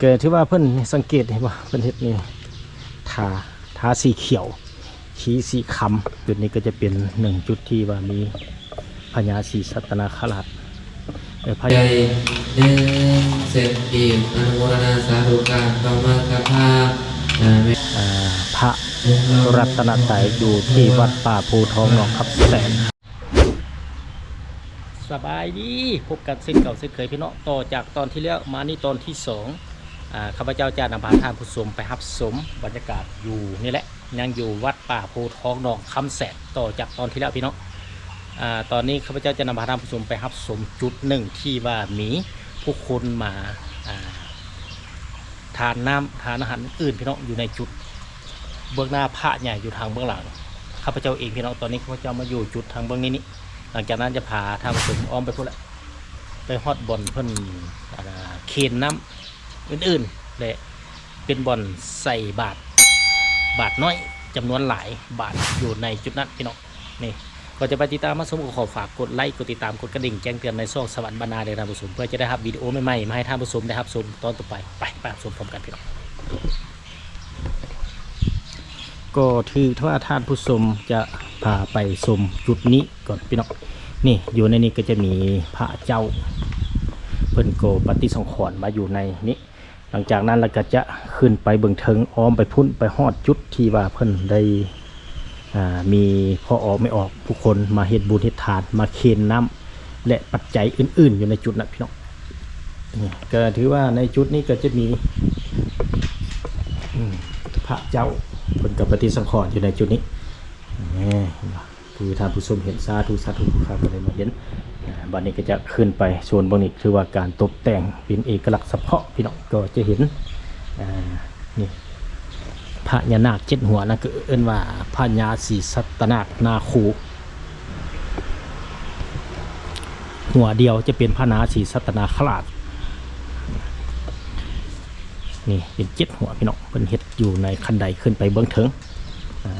เกิดที่ว่าเพิ่นสังเกตเห็นว่าเพิ่นเฮ็ดนี่ทาสีเขียวขีสีคำจุดนี้ก็จะเป็นหนึ่งจุดที่ว่ามีพญาศรีสัตนคราชพญาหนึ่งเสร็จอีกอนุโมทนาสาธุการต่อมาคาพาพระรัตนตรัยอยู่ที่วัดป่าภูทองหนองคับแสนสบายดีพบกันเส้นเก่าเส้นเคยพี่น้องต่อจากตอนที่แล้วมานี่ตอนที่สองข้าพเจ้าจะนำพาท่านผู้ชมไปรับชมบรรยากาศอยู่นี่แหละยังอยู่วัดป่าภูทองหนองคำแสนต่อจากตอนที่แล้วพี่น้องตอนนี้ข้าพเจ้าจะนำพาท่านผู้ชมไปรับชมจุดหนึ่งที่ว่ามีผู้คนมาทานน้ำทานอาหารอื่นพี่น้องอยู่ในจุดเบื้องหน้าพระใหญ่อยู่ทางเบื้องหลังข้าพเจ้าเองพี่น้องตอนนี้ข้าพเจ้ามาอยู่จุดทางเบื้องนี้นี่หลังจากนั้นจะพาทางผู้ชมอ้อมไปพุ่นละไปฮอดบ่อนเพิ่นเคนน้ำอื่นๆและเป็นบ่อนใส่บาทน้อยจำนวนหลายบาทอยู่ในจุดนั้นพี่น้องนี่ก็จะไปติดตามมาชมขอฝากกดไลค์กดติดตามกดกระดิ่งแจ้งเตือนในช่องสวรรค์บรรณาเลยท่านผู้ชมเพื่อจะได้รับวิดีโอใหม่ๆมาให้ท่านผู้ชมได้รับชมตอนต่อไปไปชมพร้อมกันพี่น้องก็ถือว่าท่านผู้ชมจะพาไปชมจุดนี้ก่อนพี่น้องนี่อยู่ในนี้ก็จะมีพระเจ้าเพิ่นโกปฏิสังขรณ์มาอยู่ในนี้หลังจากนั้นเราก็จะขึ้นไปเบื้องเทิงอ้อมไปพุ่นไปฮอดจุดที่ว่าเพิ่นได้มีพอออกไม่ออกผู้คนมาเฮ็ดบุญเฮ็ดทานมาเคนน้ำและปัจจัยอื่นๆอยู่ในจุดนั้นพี่น้องนี่ก็ถือว่าในจุดนี้ก็จะมีพระเจ้าเพิ่นกับปฏิสังขรณ์อยู่ในจุดนี้คือท่านผู้ชมเห็นสาธุผู้ข้าก็ได้มาเห็นบัดนี้ก็จะขึ้นไปส่วนบางนี้คือว่าการตกแต่งเป็นเอกลักษณ์เฉพาะพี่น้องก็จะเห็นนี่พญานาค7หัวนั่นก็เอิ้นว่าพญาศรีสัตนาคนาคูหัวเดียวจะเป็นพญาศรีสัตนาคราชนี่เป็น7หัวพี่น้องเพิ่นเฮ็ดอยู่ในคันไดขึ้นไปเบื้องเถิง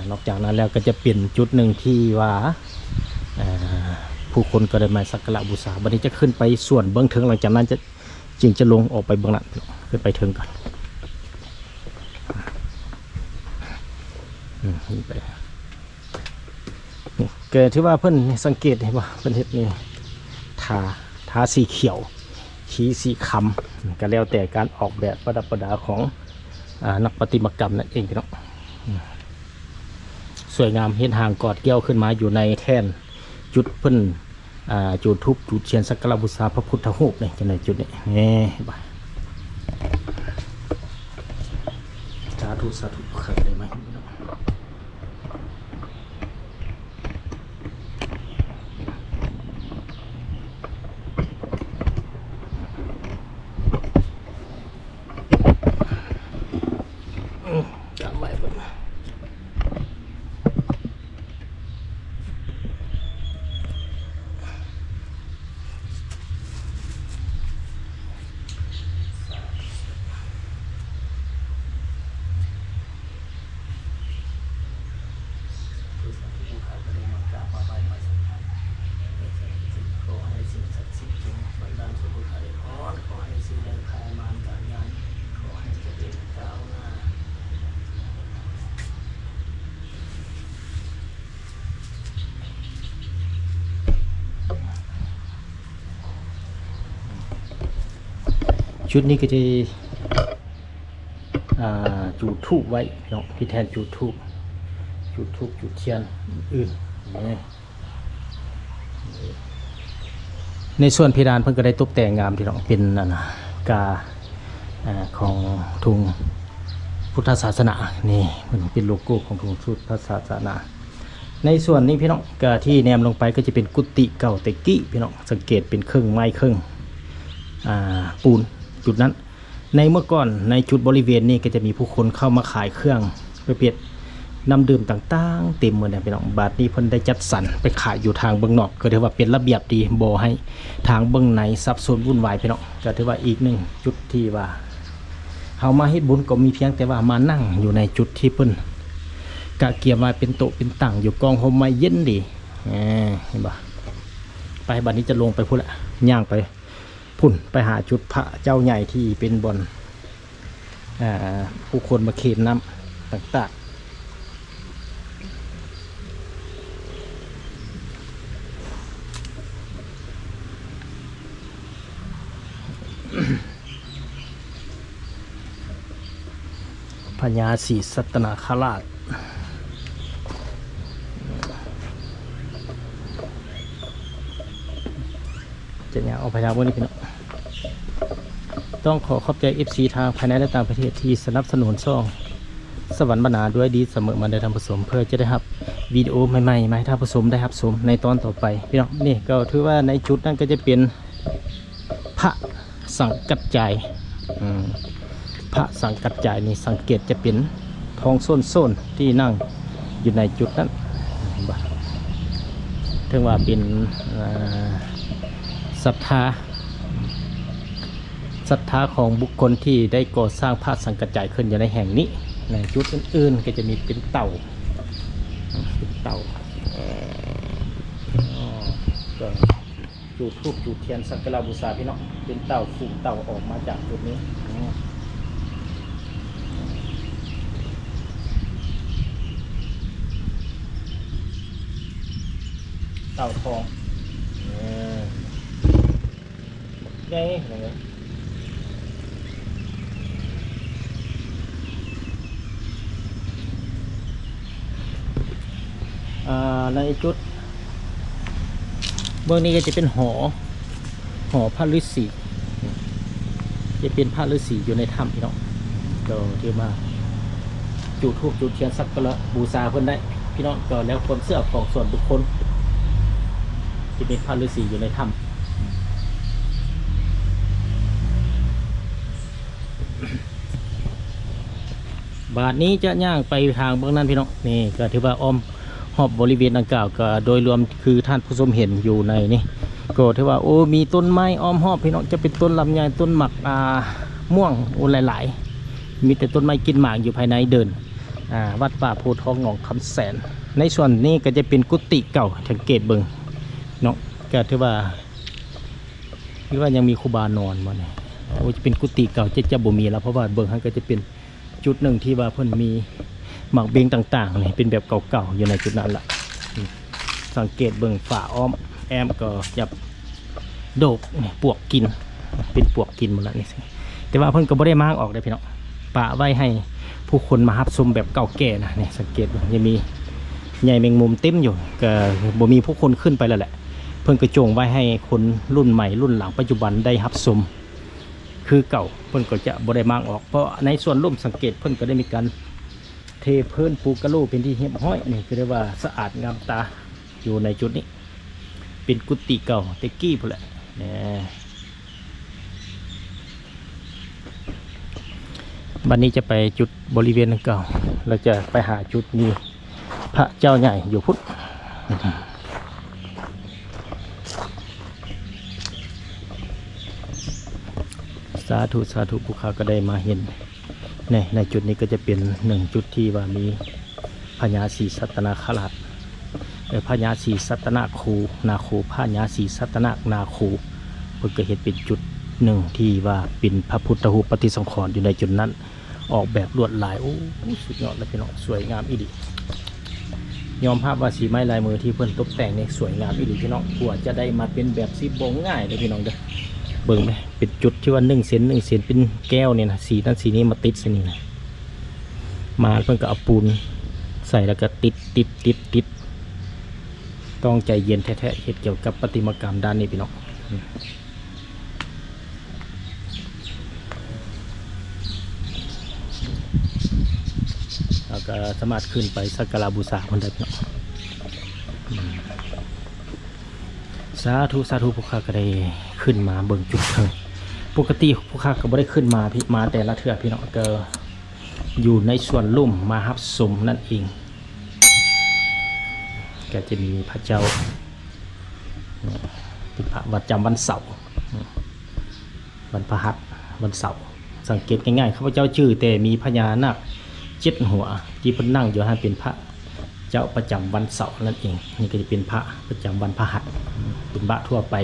นอกจากนั้นแล้วก็จะเป็นจุดหนึ่งที่ว่าผู้คนก็ได้มาสักการะบูชาบัดนี้จะขึ้นไปส่วนเบื้องเถิงหลังจากนั้นจะลงออกไปเบื้องหลังขึ้นไปเถิงก่อนไปนี่เกิดที่ว่าเพิ่นสังเกตเห็นว่าเพิ่นเฮ็ดนี่ทาสีเขียวขีสีคำก็แล้วแต่การออกแบบประดับประดาของนักประติมากรรมนั่นเองพี่น้องสวยงามเห็นหางกอดแก้วขึ้นมาอยู่ในแท่นจุดเพิ่นจุดทูปจุดเทียนสักการะบูชาพระพุทธรูปนี่จะในจุดนี้นี่บ่สาธุครับได้ไหมจำไว้บ่ชุดนี้ก็จะจุดธูปไว้เนาะที่แทนจุดธูปจุดเทียนอื่นในส่วนเพดานเพิ่งก็ได้ตกแต่งงามที่น้องเป็นกาของทุงพุทธศาสนานี่มันเป็นโลโก้ของทุงพุทธศาสนาในส่วนนี้พี่น้องกาที่แนมลงไปก็จะเป็นกุฏิเก่าแต่กี้พี่น้องสังเกตเป็นเครื่องไม้เครื่องปูนจุดนั้นในเมื่อก่อนในจุดบริเวณนี้ก็จะมีผู้คนเข้ามาขายเครื่องประเภทน้ำดื่มต่างๆเต็มหมดเลยพี่น้องบาทนี้เพิ่นได้จัดสรรไปขายอยู่ทางเบื้องนอกก็ถือว่าเป็นระเบียบดีบ่ให้ทางเบื้องในซับซ้อนวุ่นวายพี่น้องก็ถือว่าอีกหนึ่งจุดที่ว่าเฮามาเฮ็ดบุญก็มีเพียงแต่ว่ามานั่งอยู่ในจุดที่เพิ่นกะเกียร์มาเป็นโต๊ะเป็นตั้งอยู่กองโฮมไม้เย็นดีเห็นบ่ไปบัดนี้จะลงไปพุ่นละย่างไปพุ่นไปหาจุดพระเจ้าใหญ่ที่เป็นบ่อน ผู้คนมาเข็นน้ำต่างๆ พญาศรีสัตนาคราชจะเนี่ยเอาพญาพวกนี้พี่น้องต้องขอขอบใจ FC ทางภายในและต่างประเทศที่สนับสนุนช่องสวรรค์บรรณาด้วยดีเสมอมาได้ทำผสมเพื่อจะได้รับวิดีโอใหม่ๆมาให้ท่านผสมได้รับชมในตอนต่อไปพี่น้องนี่ก็ถือว่าในจุดนั้นก็จะเป็นพระสังกัจจายพระสังกัจจายนี่สังเกตจะเป็นทองส้นๆที่นั่งอยู่ในจุดนั้นถึงว่าเป็นศรัทธาของบุคคลที่ได้ก่อสร้างพระสังกัจจายขึ้นอยู่ในแห่งนี้ในจุดอื่นๆก็จะมีเป็นเต่าก็จุดธูปจุดเทียนสักการะบูชาพี่น้องเป็นเต่าฝูงเต่าออกมาจากจุดนี้เต่าทองไงในจุดเบื้องนี้ก็จะเป็นหอพระฤาษีจะเป็นพระฤาษีอยู่ในถ้ำพี่น้องก็ที่มาจุดธูปจุดเทียนสักการะบูชาเพิ่นได้พี่น้องก็แล้วความเชื่อของส่วนบุคคลที่เป็นพระฤาษีอยู่ในถ้ำบาทนี้จะย่างไปทางเบื้องนั้นพี่น้องนี่ก็ถือว่าอ้อมหอบบริเวณดังกล่าวก็โดยรวมคือท่านผู้ชมเห็นอยู่ในนี่ก็ถือว่าโอ้มีต้นไม้อ้อมหอบพี่น้องจะเป็นต้นลำไยต้นหมักม่วงโอ้หลายๆมีแต่ต้นไม้กินหมากอยู่ภายในเดินวัดป่าโพธิ์ทองหนองคำแสนในส่วนนี้ก็จะเป็นกุฏิเก่าสังเกตเบิ่งเนาะก็ถือว่ายังมีครูบานอนมาเนี่ยโอ้จะเป็นกุฏิเก่าจะบ่มีแล้วเพราะว่าเบิ่งhanก็จะเป็นจุดหนึ่งที่ว่าเพิ่นมีหมักเบงต่างๆนี่เป็นแบบเก่าๆอยู่ในจุดนั้นแหละสังเกตเบิ่งฝาอ้อมแอมก็จะโดกนี่ปวกกินเป็นปวกกินหมดแล้วนี่แต่ว่าเพิ่นก็บ่ได้มากออกได้พี่น้องปะไว้ให้ผู้คนมารับชมแบบเก่าแก่นะนี่สังเกตยังมีใหญ่แมงมุมเต็มอยู่ก็บ่มีผู้คนขึ้นไปแล้วแหละเพิ่นก็จงไว้ให้คนรุ่นใหม่รุ่นหลังปัจจุบันได้รับชมคือเก่าเพิ่นก็จะบ่ได้มากออกเพราะในส่วนร่วมสังเกตเพิ่นก็ได้มีการเทพื้นปูกระโหลเป็นที่เรียบร้อยนี่คือเรียกว่าสะอาดงามตาอยู่ในจุดนี้เป็นกุฏิเก่าเตกี้พุ่นแหละบัดนี้จะไปจุดบริเวณดังกล่าวเราจะไปหาจุดมีพระเจ้าใหญ่อยู่พุทธสาธุผู้ข้าก็ได้มาเห็นในจุดนี้ก็จะเป็นหนึ่งจุดที่ว่ามีพญาศรีสัตนาคราชพญาศรีสัตนาคูนาคูพญาศรีสัตนานาคูเพื่อเห็นเป็นจุดหนึ่งที่ว่าเป็นพระพุทธรูปปฏิสังขรณ์อยู่ในจุดนั้นออกแบบลวดลายโอ้สุดยอดเลยพี่น้องสวยงามอีหลียอมภาพว่าสีไม้ลายมือที่เพิ่นตกแต่งเนี่ยสวยงามอีหลีพี่น้องกว่าจะได้มาเป็นแบบสีบงง่ายเลยพี่น้องเด้อเบิ่งไหมเป็นจุดที่ว่า1 เซนเป็นแก้วเนี่ยนะสีนั้นสีนี้มาติดสีนี้นะมาเพิ่นก็เอาปูนใส่แล้วก็ติดต้องใจเย็นแท้ๆเหตุเกี่ยวกับประติมากรรมด้านนี้พี่น้องแล้วก็สามารถขึ้นไปสักการะบูชาคนได้พี่น้องสาธุผู้ข้าก็ได้ขึ้นมาเบิ่งจุดเถิงปกติผู้ข้าก็ไม่ได้ขึ้นมามาแต่ละเทื่อพี่น้องก็อยู่ในส่วนลุ่มมาฮับสมนั่นเองก็จะมีพระเจ้าเป็นพระประจำวันเสาร์วันพฤหัสวันเสาร์สังเกตง่ายๆข้าพเจ้าชื่อแต่มีพญานาค7 หัวที่เพิ่นนั่งอยู่ให้เป็นพระเจ้าประจำวันเสาร์นั่นเองนี่ก็จะเป็นพระประจำวันพฤหัสเป็นพระทั่วไป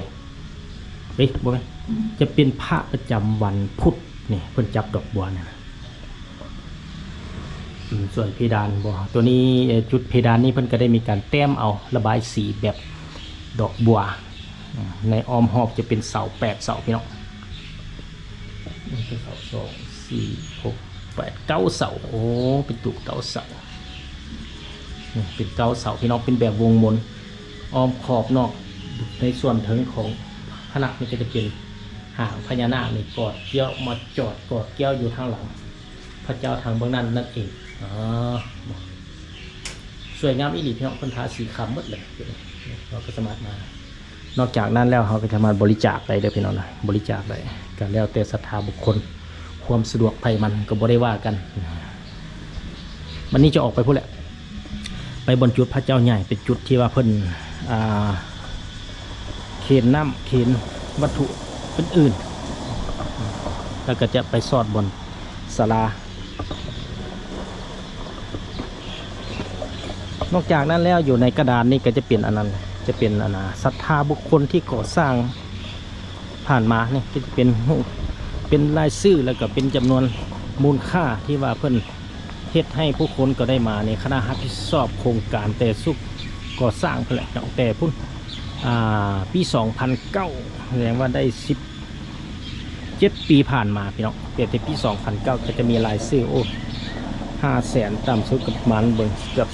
บ่แม่นจะเป็นพระประจำวันพุธนี่เพิ่นจับดอกบัวนะ ส่วนเพดานบ่ตัวนี้จุดเพดานนี้เพิ่นก็ได้มีการแต้มเอาระบายสีแบบดอกบัวในอ้อมหอบจะเป็นเสา8เสาพี่น้องนี่คือเสา2 4 6 8 9เสาโอ้เป็นตุก9เสานี่เป็น9เสาพี่น้องเป็นแบบวงมนอ้อมขอบนอกในส่วนถึงของผนังนี่ก็จะเป็นหางพญานาคนี่กอดเกี้ยวมาจอดกอดเกี้ยวอยู่ทางหลังพระเจ้าทางเบื้องนั้นนั่นเองสวยงามอีหลีพี่น้องคนทาสีขาวหมดเลยเราก็สามารถมานอกจากนั้นแล้วเขาก็จะมาบริจาคได้เด้อพี่น้องนะบริจาคได้กันแล้วแต่ศรัทธาบุคคลความสะดวกภัยมันก็บ่ได้ว่ากันวันนี้จะออกไปพูดแหละไปบนจุดพระเจ้าใหญ่เป็นจุดที่ว่าเพิ่นเขียนน้ำเขียนวัตถุอื่นๆแล้วก็จะไปสอดบนศาลานอกจากนั้นแล้วอยู่ในกระดานนี่ก็จะเป็นอันนั้นจะเป็นศรัทธาบุคคลที่ก่อสร้างผ่านมานี่ก็จะเป็นรายชื่อแล้วก็เป็นจำนวนมูลค่าที่ว่าเพิ่นเฮ็ดให้ผู้คนก็ได้มาในคณะรับผิดชอบโครงการแต่สุขก่อสร้างเพิ่นแหละตั้งแต่พุ่นปี2009แสดงว่าได้7 ปีผ่านมาพี่น้องเปลี่ยนแต่ปี2009ก็จะมีรายชื่อ500,000ต่ำสุดกับมันเบิ่งเกือบ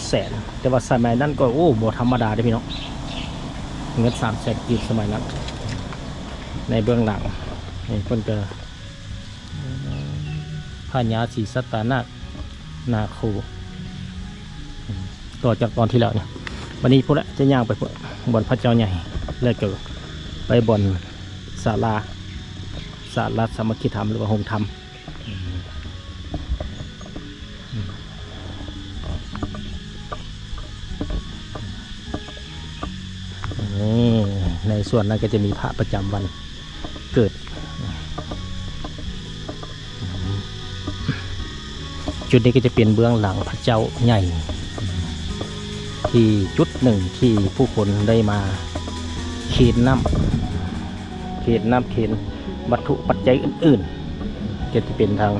300,000แต่ว่าสมัยนั้นก็บ่ธรรมดาเด้อพี่น้องเงิน300,000กีบสมัยนั้นในเบื้องหลังนี่เพิ่นก็พญาศรีสัตตนาคูต่อจากตอนที่แล้วเนี่ยวันนี้พุ่นละจะย่างไปบนพระเจ้าใหญ่แล้วก็ไปบนศาลาสามัคคีธรรมหรือว่าโฮมธรรมในส่วนนั้นก็จะมีพระประจำวันเกิดจุดนี้ก็จะเป็นเบื้องหลังพระเจ้าใหญ่ที่จุดหนึ่งที่ผู้คนได้มาเขียนน้ำเขียนวัตถุปัจจัยอื่นๆก็จะเป็นทาง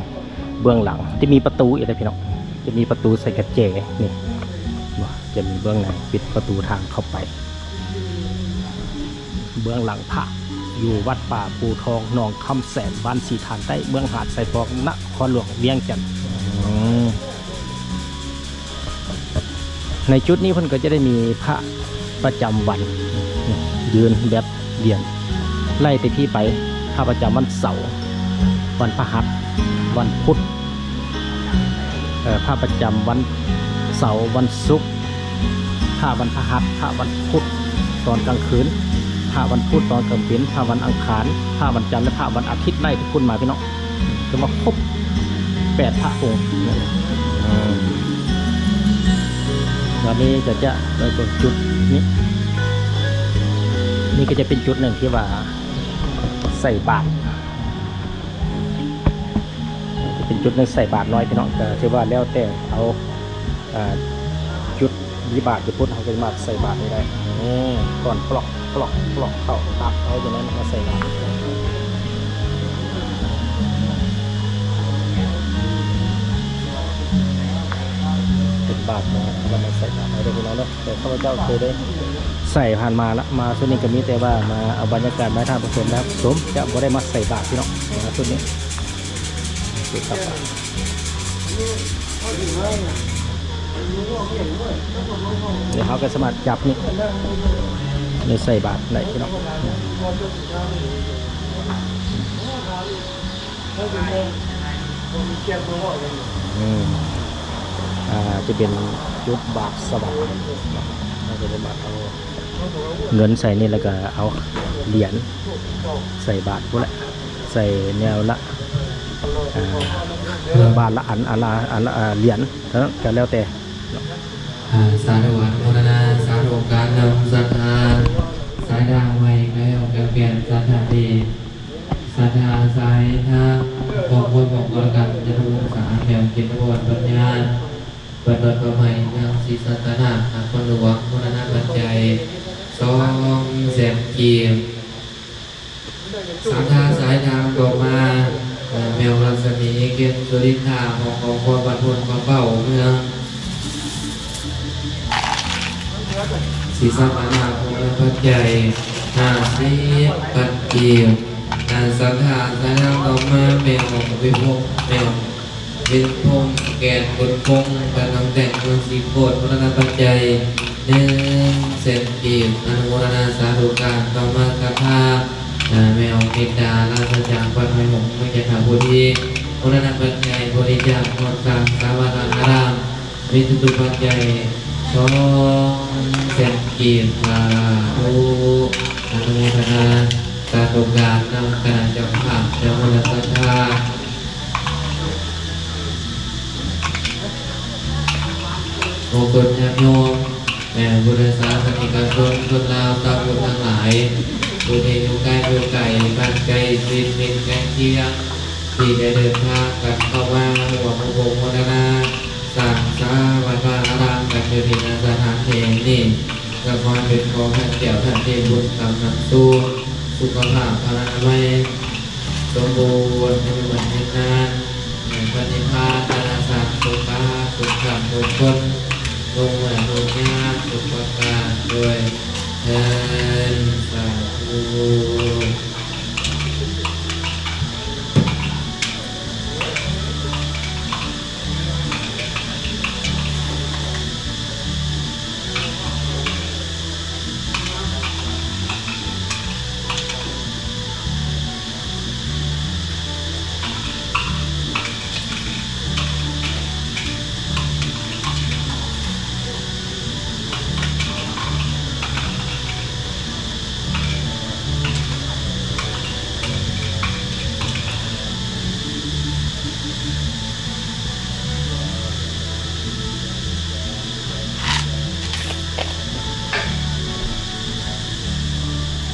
เบื้องหลังที่มีประตูอีกนะพี่น้องจะมีประตูใส่กระเจนี่จะมีเบื้องในปิดประตูทางเข้าไปเบื้องหลังพระอยู่วัดป่าปูทองหนองคำแสนบ้านสีฐานใต้เบื้องหาดไซฟองนครหลวงเวียงจันทร์ในจุดนี้เพิ่นก็จะได้มีพระประจำวันยืนแบบเรียนไล่ไปที่ไปพระประจำวันเสาร์วันพฤหัสวันพุธพระประจำวันเสาร์วันศุกร์พระวันพฤหัสพระวันพุธตอนกลางคืนพระวันพุธตอนกลางคืนพระวันอังคารพระวันจันทร์และพระวันอาทิตย์ไล่ทุกคนมาพี่น้องจะมาครบ8 พระองค์วันนี้จะไปตรงจุดนี้นี่ก็จะเป็นจุดหนึ่งที่ว่าใส่บาตรจะเป็นจุดหนึ่งใส่บาตรน้อยพี่น้องก็ถือว่าแล้วแต่เอาจุดวิบาตจะพุทธเขาจะมาใส่บาตรได้ก่อนปลอกเข้าตักเอาอย่างนั้นมาใส่บาตรบาทมาใส่บาทอะไรพี่น้องเนาะแต่ข้าพเจ้าเคยได้ใส่ผ่านมาละมาส่วนนี้ก็มีแต่ว่ามาเอาบรรยากาศมาทางผสมแล้วสมจะไม่ได้มาใส่บาทพี่น้องมาส่วนนี้คือครับเดี๋ยวเขาก็สามารถจับนี่ในใส่บาทไหนพี่น้องจะเป็นจุดบาทสว่างเราจะมาเอาเงินใส่นี่แล้วก็เอาเหรียญใส่บาทพวกละใส่แนวละบาทละอันละเหรียญก็แล้วแต่สาธุวัดโมรณาสาธุการนำศรัทธาสายดาวไว้แล้วเปลี่ยนศรัทธาดีศรัทธาสายทางบอกวนบอกกรกันจะรู้สาแนวกินวนปัญญาเปิดประใหม่ยังศีสัตนาคนหลวงมรณะปัจจัย200,000 กีบศรัทธาสายทางต่อมา แมวรัศมีเกียรติสุริธาของคอบัดพลของเป่าเมืองศีสัมมานาคงพัดใหญ่50ปัดเกี่ยวสังขารสายต่อมาแมววิภพแมววิภพแกนกดคงการทำแต่งเมืองสีโคตรพระนาปัจจัย1 เศษกีบอนุโมทนาสาธุการต่อมาคาถาแมวมิตาราชจางปัจไมหงไม่จะถาพุทธีพระนาปัจจัยบริจาคมรสังสาวรารามวิสุทธิปัจจัย2 เศษกีบสาธุอนุโมทนาสาธุการนำคณะเจ้าภาพเจ้าพระสัทธาโอกุฎญาติโยมแม่บุรุษศาสนิกชนคนลาวตามบุญทั้งหลายผู้ที่อยู่ใกล้อยู่ไกลบ้านไกลสินเป็นแกงเคียงที่ได้เดินทางกันเข้ามาหัวพระองค์มรณาสั่งสาวัดวาอารามกันอยู่ที่สถานที่นี้ละครเป็นของท่านเกี่ยวท่านที่บุญกำนำสู้สุขภาพพลานามัยสมบูรณ์ในวันนี้นานปฏิภาณนาสังสุขะสุขะทุกคนลงเหมือนลงงานสุขประการด้วยเทินสาธุ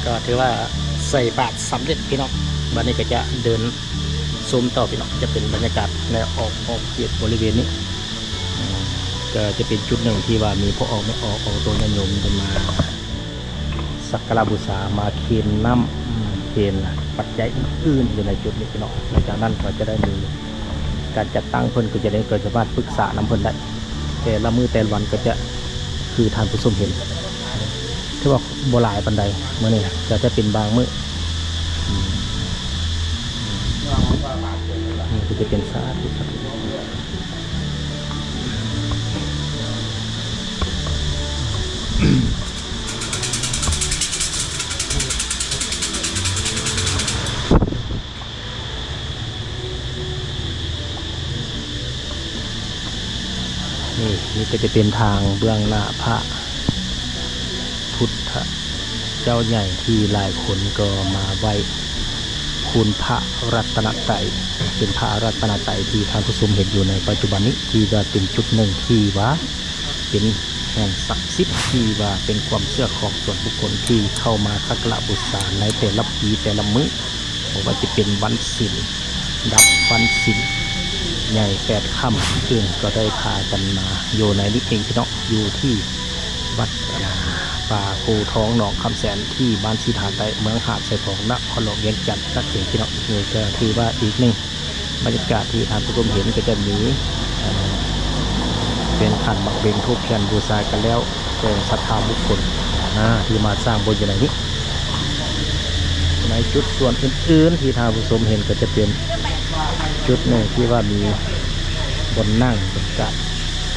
ก็ถือว่าใส่บาตรสำเร็จพี่น้องวันนี้ก็จะเดินซูมต่อพี่น้องจะเป็นบรรยากาศในออกเขตบริเวณนี้ก็จะเป็นจุดหนึ่งที่ว่ามีพระออกไม่ออกตัวญาติโยมจะมาสักการะบูชามาเคียนน้ำเคียนปัจจัยอื่นอยู่ในจุดนี้พี่น้องหลังจากนั้นก็จะได้มีการจัดตั้งเพิ่นก็จะได้เกิดสามารถปรึกษานำเพิ่นได้แต่ละมือแต่ละวันก็จะคือทานผู้ชมเห็นที่ว่าโบราณปันใดเมื่อนี้จะเป็นบางมื้อก็จะเป็นสาธุนี่ก็จะเป็นทางเบื้องหน้าพระพุทธเจ้าใหญ่ที่หลายคนก็มาไหว้คุณพระรัตนตรัยเป็นพระรัตนตรัยที่ท่านผู้ชมเห็นอยู่ในปัจจุบันนี้ที่ว่าเป็นจุดหนึ่งที่ว่าเป็นแห่งศักดิ์สิทธิ์ที่ว่าเป็นความเชื่อของส่วนบุคคลที่เข้ามาสักการะบูชาในแต่ละปีแต่ละมื้อบอกว่าจะเป็นวันศีลดับวันศีลใหญ่8 ค่ำคืนก็ได้พากันมาอยู่ในนี้เองพี่น้องอยู่ที่วัดป่าภูท้องหนองคำแสนที่บ้านสีฐานใต้เมืองหาดใส่ทองนครหลวงเวียงจันทร์นักเสียงพี่น้องนี่ก็ถือว่าอีกหนึ่งบรรยากาศที่ท่านผู้ชมเห็นก็จะมีเป็นขันบักเบงทุกแคนบูชากันแล้วเป็นศรัทธาบุคคลที่มาสร้างบนอยู่ในนี้ในจุดส่วนอื่นๆที่ท่านผู้ชมเห็นก็จะเป็นจุดหนึ่งที่ว่ามีบนนั่งบนกัด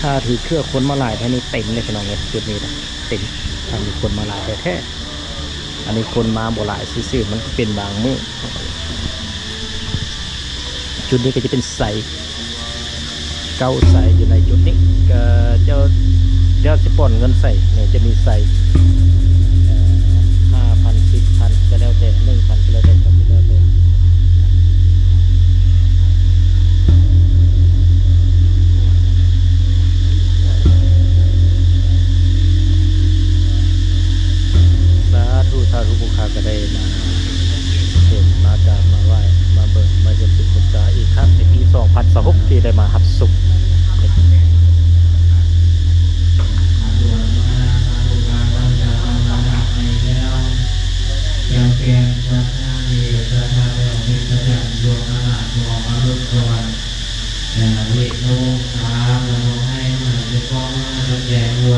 ถ้าถือเครื่องคนมาหลายท่านี้เต็มเลยพี่น้องเนี่ยจุดนี้นะเต็มถ้ามีคนมาหลายแท้ๆอันนี้คนมาบ่หลายซื่อๆมันเป็นบางมื้อจุดนี้ก็จะเป็นใสเก้าใสอยู่ในจุดนี้ก็เดี๋ยวจะป่อนเงินใส่เนี่ยจะมีใส่5,000 10,000ก็แล้วแต่ 1,000ก็แล้วแต่ก็แล้วแต่ถ้าทุกผู้ค้าก็ได้มาเห็นมากราบมาไหว้มาเบิ่งมาเห็นเป็นบุญตาอีกครั้งในปี 2026ที่ได้มาหับสุขแก้วแก้วพระนาดีพระนาเดียวมีพระจันทร์ดวงอาลาดดวง ติโนสาเราให้มาจะฟ้องเราแย่หัว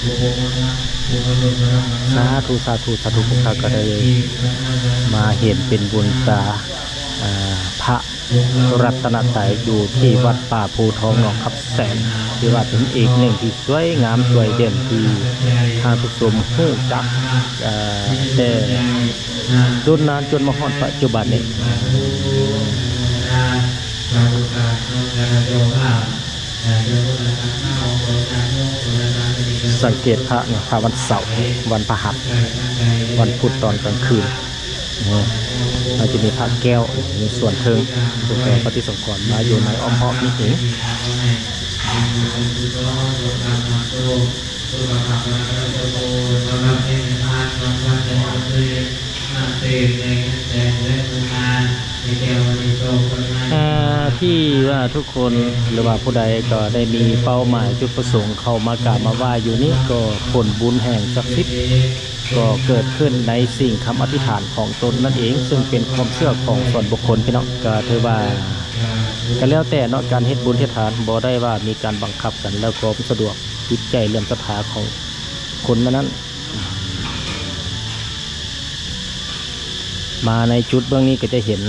บุพเพนะบุพเพนะ สาธุสาธุสาธุพวกข้าก็ได้มาเห็นเป็นบุญตาพระรัตนตรัยอยู่ที่วัดป่าภูทองหนองคับแสนที่ว่าเป็นอีกหนึ่งที่สวยงามสวยเด่นที่ทางผู้ชมหู้จักแต่รุ่นนานจนมาฮอดปัจจุบันนี้สังเกตพระเนี่ยพระวันเสาร์วันพฤหัสวันพุธตอนกลางคืนเราจะมีพระแก้วในส่วนเทิงตัวแปรปฏิสังขรณ์มาอยู่ในอ้อมหอบนี่เองที่ว่าทุกคนหรือว่าผู้ใดก็ได้มีเป้าหมายจุดประสงค์เข้ามากราบมาไหว้อยู่นี่ก็ผลบุญแห่งศักดิ์สิทธิ์ก็เกิดขึ้นในสิ่งคำอธิษฐานของตนนั่นเองซึ่งเป็นความเชื่อของส่วนบุคคลพี่น้องก็ถือว่าก็แล้วแต่เนาะการเฮ็ดบุญเฮ็ดทานบ่ได้ว่ามีการบังคับกันแล้วก็สะดวกจิตใจเลื่อมศรัทธาของคนนั้นมาในจุดเบื้องนี้ก็จะเห็น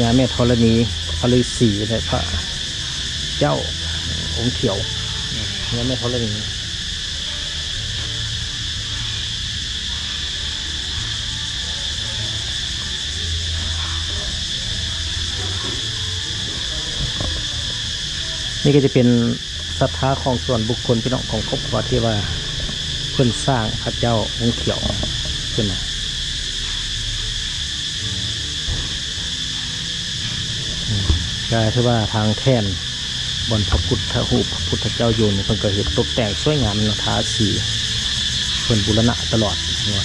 ยาแม่ธรณีพระฤาษีและพระเจ้าองค์เขียวยาแม่ธรณีนี่ก็จะเป็นศรัทธาของส่วนบุคคลพี่น้องของครอบครัวที่ว่าเพื่อนสร้างพระเจ้าองค์เขียวขึ้นมาก็ถือว่าทางแท่นบนพระพุทธรูปพระพุทธเจ้าอยู่นี่เพิ่นก็เห็นตกแต่งสวยงามเนาะทาสีเพิ่นบูรณะตลอด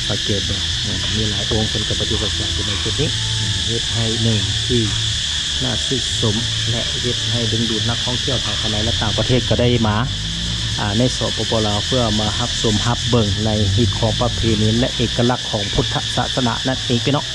สังเกตดูมีหลายองค์เพิ่นก็ปฏิบัติอยู่ในจุดนี้เฮ็ดให้หนึ่งที่น่าชื่นชมและเฮ็ดให้ดึงดูดนักท่องเที่ยวทางภายในและต่างประเทศก็ได้มาในสปป.ลาวเพื่อมารับชมรับเบิ่งในฮิตของประเพณีและเอกลักษณ์ของพุทธศาสนานั่นเองพี่น้อง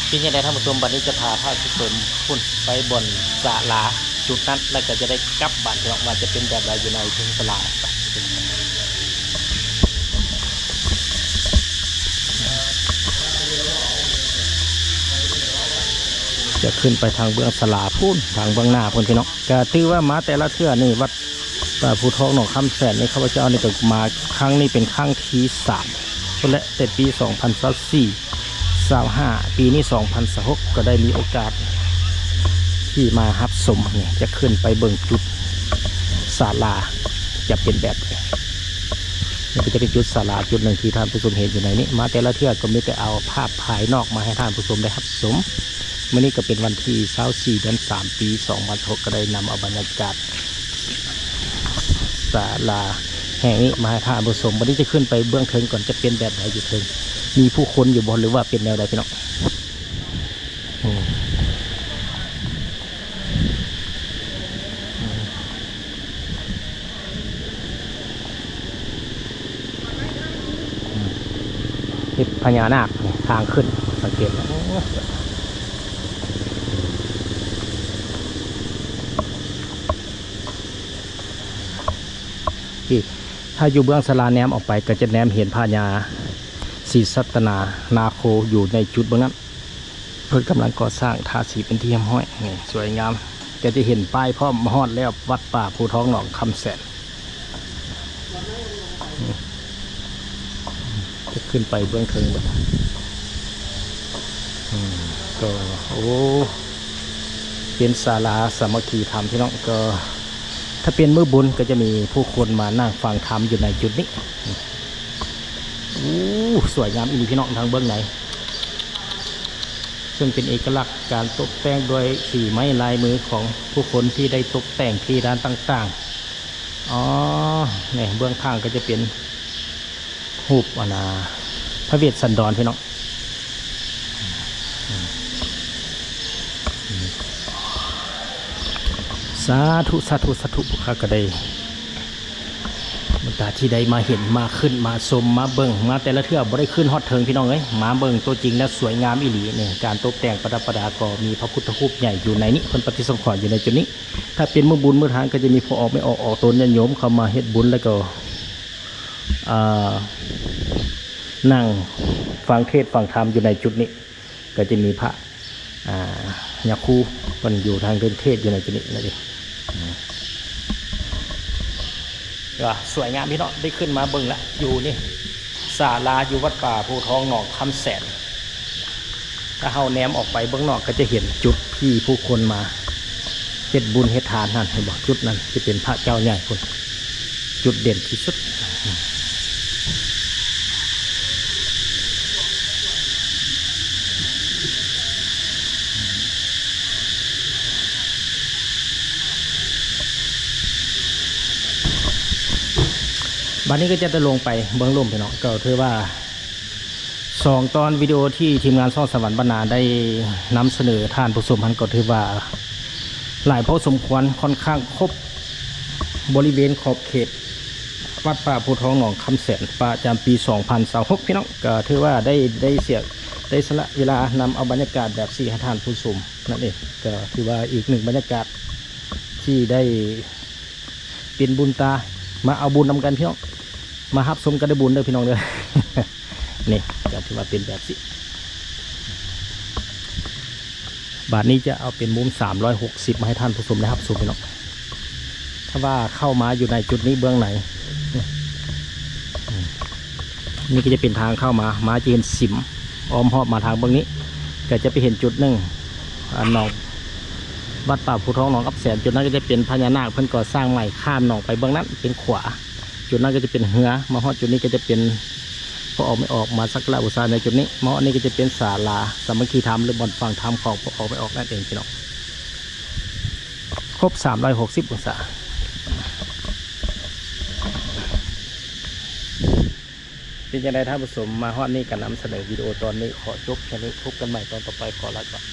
เป็นยังไงท่านผู้ชมบัดนี้จะพาท่านผู้ชมพุ่นไปบนศาลาจุดนั้นแล้วก็จะได้กลับบ้านพี่น้องว่าจะเป็นแบบใดอยู่ในทุ่งศาลาจะขึ้นไปทางเบื้องศาลาพุ่นทางเบื้องหน้าพุ่นพี่น้องก็ถือว่ามาแต่ละเทื่อนี่วัดป่าภูทองหนองคำแสนนี่ข้าพเจ้านี่ก็มาครั้งนี้เป็นครั้งที่3และแต่ปี2024-25ปีนี้2026ก็ได้มีโอกาสที่มาฮับสมเนี่ยจะขึ้นไปเบิ่งจุดศาลาจะเป็นแบบนี่ก็จะเป็นจุดศาลาจุดหนึ่งที่ท่านผู้ชมเห็นอยู่ในนี้มาแต่ละเทื่อก็มีแต่เอาภาพภายนอกมาให้ท่านผู้ชมได้ฮับสมเมื่อนี้ก็เป็นวันที่24 เดือน 3 ปี2026ก็ได้นำเอาบรรยากาศศาลาแห่งนี้มาให้ท่านผู้ชมวันนี้จะขึ้นไปเบื้องเทิงก่อนจะเป็นแบบไหนอยู่เทิงมีผู้คนอยู่บนหรือว่าเป็นแนวใดพี่น้องนี่พญานาคทางขึ้นสังเกตแล้วถ้าอยู่เบื้องศาลาแนมออกไปก็จะแนมเห็นพญาศรีสัตนานาโคอยู่ในจุดเบื้องนั้นเพื่อกำลังก่อสร้างทาสีเป็นที่ห้อยนี่สวยงามก็จะเห็นป้ายพร้อมฮอดแล้ววัดป่าภูทองหนองคำแสนจะขึ้นไปเบื้องเทิงบนก็โอ้เป็นศาลาสามัคคีธรรมที่น้องก็ถ้าเป็นมื้อบุญก็จะมีผู้คนมานั่งฟังธรรมอยู่ในจุดนี้สวยงามอีกพี่น้องทางเบื้องไหนซึ่งเป็นเอกลักษณ์การตกแต่งโดยสีไม้ลายมือของผู้คนที่ได้ตกแต่งที่ร้านต่างๆเนี่ยเบื้องข้างก็จะเป็นรูปพระเวสสันดรพี่น้องสาธุสาธุสาธุพวกข้าก็ได้ มันตาที่ได้มาเห็นมาขึ้นมาชมมาเบิ่งมาแต่ละเทื่อบ่ได้ขึ้นฮอดเทิงพี่น้องเอ้ยมาเบิ่งตัวจริงแล้วสวยงามอีหลีนี่การตกแต่งประดับประดาก็มีพระพุทธรูปใหญ่อยู่ในนี้เพิ่นปฏิสังขรณ์อยู่ในจุดนี้ถ้าเป็นมื้อบุญมื้อทานก็จะมีพอออกไม่ออกตนญาติโยมเข้ามาเฮ็ดบุญแล้วก็นั่งฟังเทศน์ฟังธรรมอยู่ในจุดนี้ก็จะมีพระยาคูเพิ่นอยู่ทางเดินเทศน์อยู่ในจุดนี้นั่นเองก็สวยงามพี่น้องได้ขึ้นมาเบิ่งแล้วอยู่นี่ศาลาอยู่วัดป่าภูทองหนองคำแสนถ้าเฮาแนมออกไปเบื้องนอกก็จะเห็นจุดที่ผู้คนมาเฮ็ดบุญเฮ็ดทานนั่นเห็นบอกจุดนั้นจะเป็นพระเจ้าใหญ่คนจุดเด่นที่สุดบัดนี้ก็จะลงไปเบื้องลุ่มพี่น้องก็ถือว่า2 ตอนวิดีโอที่ทีมงานช่องสวรรค์บรรณาได้นำเสนอท่านผู้ชมพันก็ถือว่าหลายพอสมควรค่อนข้างครบบริเวณขอบเขตวัดป่าภูทองหนองคำแสนประจำปี2026พี่น้องก็ถือว่าได้สละเวลานำเอาบรรยากาศแบบ4ให้ท่านผู้ชมนั่นเองก็ถือว่าอีกหนึ่งบรรยากาศที่ได้เป็นบุญตามาเอาบุญนำกันพี่น้องมาฮับชมกันได้บุญเด้อพี่น้องเด้อ นี่ก็ถือว่าเป็นแบบสิบาทนี้จะเอาเป็นมุม360มาให้ท่านผู้ชมนะครับชมพี่น้องถ้าว่าเข้ามาอยู่ในจุดนี้เบื้องไหนนี่ก็จะเป็นทางเข้ามาจะเห็นสิมอ้อมหอบมาทางเบื้องนี้ก็จะไปเห็นจุดหนึ่งหนองวัดป่าภูทองหนองอับแสนจุดนั้นก็จะเป็นพญานาคเพิ่นก่อสร้างใหม่ข้ามหนองไปเบื้องนั้นเป็นขวาจุดนั้นก็จะเป็นเหือมาฮอดจุดนี้ก็จะเป็นพอออกไม่ออกมาสักการะบูชาในจุดนี้มาอันนี้ก็จะเป็นศาลาสามัคคีธรรมหรือบ่อนฟังธรรมของพอออกไม่ออกนั่นเองพี่น้องครบ360องศาเป็นยังไงท่านผู้ชมมาฮอดนี้กันนำเสนอวิดีโอตอนนี้ขอจบแค่นี้พบกันใหม่ตอนต่อไปขอลาก่อน